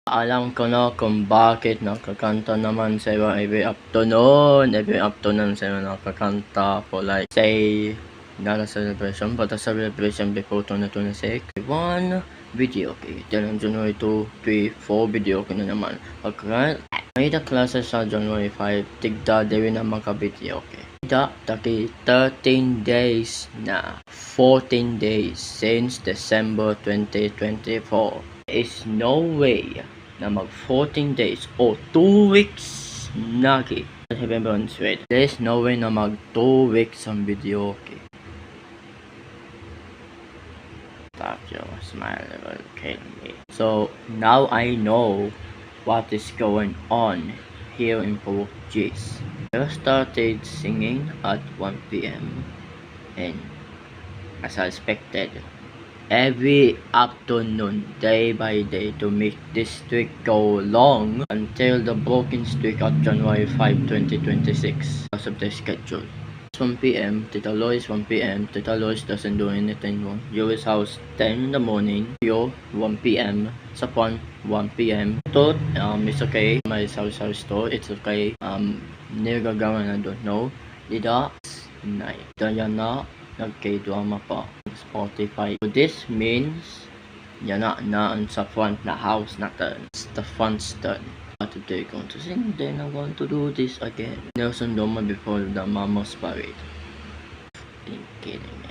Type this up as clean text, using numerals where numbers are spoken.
Alam ko na kung bakit nakakanta naman sa'yo every afternoon. Every afternoon sa'yo nakakanta for like, say, not a celebration, but a celebration before 2026. One video, okay. Then on January 2, 3, 4 video, okay na naman. Okay, may the classes sa January 5, tigda dewi na maka-video, okay. Taki 13 days na 14 days since December 2024. There is no way na mag 14 days or 2 weeks nagi. Everyone's wait. There's no way na mag 2 weeks ang video, okay. Stop your smile will kill me. So now I know what is going on here in Portuguese. I started singing at 1 p.m. and as I expected, every afternoon, day by day, to make this streak go long until the broken streak at January 5, 2026 because of the schedule. It's 1 p.m. Tita Lois 1 p.m. Tita Lois doesn't do anything wrong. Yuri's house 10 in the morning. Yo 1 p.m. Sapon 1 p.m. Tot it's okay. My house store it's okay. Nilgagawa na don't know. Dida 9. Diana nagkay-drama pa Spotify. So this means yan na sa front na house natin. It's the front's turn. Today going to sing, then I'm going to do this again. Nelson Doma before the Mama's parade. Kidding me.